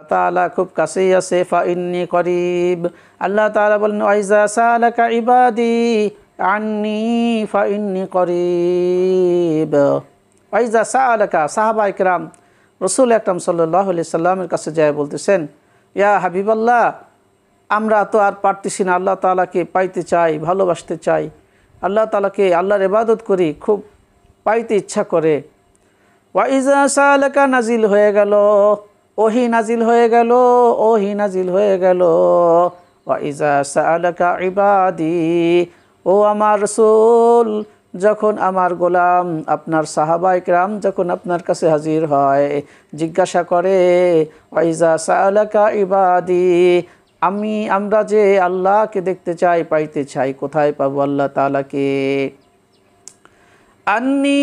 তাআলা খুব কাছেই আছে, ফাইন্নি করিব। আল্লাহ তাআলা বলেন ওয়াইজা সালাকা ইবাদি আন্নি ফাইন্নি করিব। ওয়াইজা সালাকা, সাহাবা ইকরাম রাসূল আকরাম সাল্লাল্লাহু আলাইহি সাল্লামের কাছে যায় বলতেছেন, ইয়া হাবিবাল্লাহ, আমরা তো আর পারতেছি না, আল্লাহ তাআলাকে পাইতে চাই, ভালোবাসতে চাই, আল্লাহ তাআলাকে, আল্লাহর ইবাদত করি, খুব পাইতে ইচ্ছা করে। ওয়াইজা সালাকা নাজিল হয়ে গেল, ওহি নাজিল হয়ে গেল, ওহি নাজিল হয়ে গেল। ওয়াইজা সালাকা ইবাদি, ও আমার রাসূল, যখন আমার গোলাম আপনার সাহাবা ইকরাম যখন আপনার কাছে হাজির হয়, জিজ্ঞাসা করে ওয়াইজা সালাকা ইবাদি, আমরা যে আল্লাহকে দেখতে চাই, পাইতে চাই, কোথায় পাবো আল্লাহ তাআলাকে? আন্নি,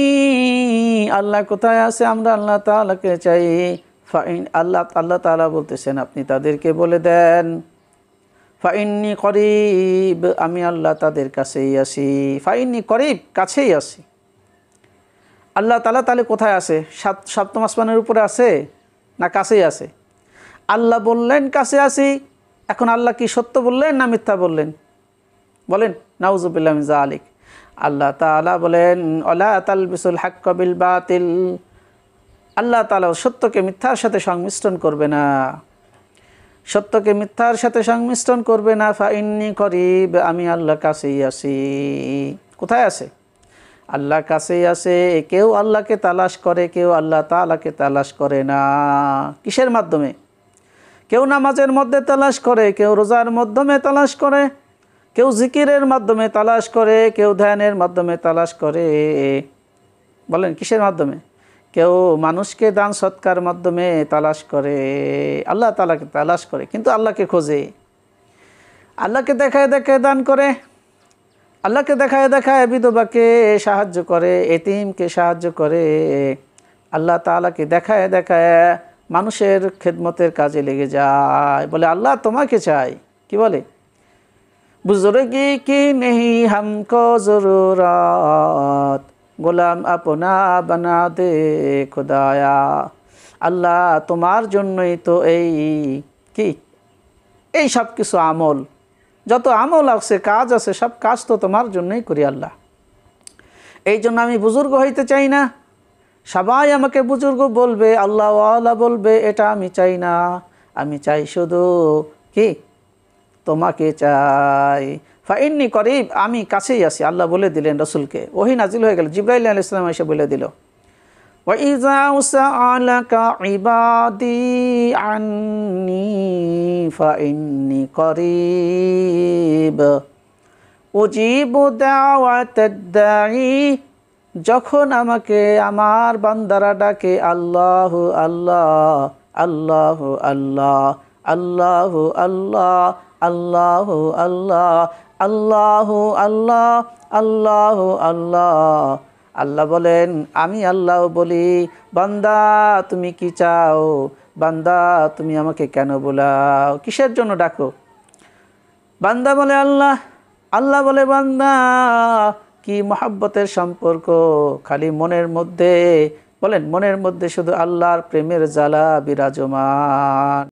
আল্লাহ কোথায় আছে, আমরা আল্লাহ তাআলাকে চাই। ফাইন, আল্লাহ তাআলা বলতেছেন আপনি তাদেরকে বলে দেন, ফাইন্নি করিব, আমি আল্লাহ তাদের কাছেই আছি। ফাইন্নি করিব, কাছেই আছি। আল্লাহ তাআলা তাহলে কোথায় আছে? সপ্তম আসমানের উপরে আছে না কাছেই আছে? আল্লাহ বললেন কাছে আছি, এখন আল্লাহ কি সত্য বললেন না মিথ্যা বললেন? বলেন, নাউযুবিল্লাহি মিন যালিক। আল্লাহ তাআলা বলেন ওয়ালা তালবিসুল হাক্কা বিল বাতিল, আল্লাহ তাআলা সত্যকে মিথ্যার সাথে সংমিশ্রণ করবে না, সত্যকে মিথ্যার সাথে সংমিশ্রণ করবে না। ফাইন্নি করিব, আমি আল্লাহ কাছেই আছি। কোথায় আছে? আল্লাহ কাছেই আছে। কেউ আল্লাহকে তালাশ করে, কেউ আল্লাহ তাআলাকে তালাশ করে না। কিসের মাধ্যমে? কেউ নামাজের মধ্যে তালাশ করে, কেউ রোজার মাধ্যমে তালাশ করে, কেউ জিকিরের মাধ্যমে তালাশ করে, কেউ ধ্যানের মাধ্যমে তালাশ করে। বলেন কিসের মাধ্যমে? কেউ মানুষকে দান সৎকার মাধ্যমে তালাশ করে, আল্লাহ তাআলাকে তালাশ করে, কিন্তু আল্লাহকে খোঁজে। আল্লাহকে দেখায় দেখায় দান করে, আল্লাহকে দেখায় দেখায় বিধবাকে সাহায্য করে, এতিমকে সাহায্য করে। আল্লাহ তাআলাকে দেখায় দেখায় মানুষের খেদমতের কাজে লেগে যায়, বলে আল্লাহ তোমাকে চাই। কি বলে? বুজুর্গি কি নেহি হামকো জরুরত, গোলাম আপনা বানা দে খুদায়া। আল্লাহ তোমার জন্যই তো এই সব কিছু আমল, যত আমল আছে, কাজ আছে, সব কাজ তো তোমার জন্যই করি আল্লাহ। এই জন্য আমি বুজুর্গ হইতে চাই না, সবাই আমাকে বুজুর্গ বলবে, আল্লাহ ওয়ালা বলবে, এটা আমি চাই না। আমি চাই শুধু কি? তোমাকে চাই। ফাইন্নি করিব, আমি কাছেই আছি। আল্লাহ বলে দিলেন রাসূলকে, ওহী নাজিল হয়ে গেল, জিবরাইল আলাইহিস সালাম এসে বলে দিল, ওয়াইযা সাআলাকা ইবাদি আন্নি ফাইন্নি করিব উজিবু দাওয়াতাদ দাঈ, যখন আমাকে আমার বান্দারা ডাকে আল্লাহু আল্লাহ, আল্লাহু আল্লাহ, আল্লাহু আল্লাহ, আল্লাহু আল্লাহ, আল্লাহু আল্লাহ, আল্লাহু আল্লাহ। আল্লাহ বলেন, আমি আল্লাহ বলি, বান্দা তুমি কি চাও? বান্দা তুমি আমাকে কেন বোলাও? কিসের জন্য ডাকো? বান্দা বলে আল্লাহ, আল্লাহ বলে বান্দা। কি মহব্বতের সম্পর্ক! খালি মনের মধ্যে, বলেন মনের মধ্যে শুধু আল্লাহর প্রেমের জ্বালা বিরাজমান।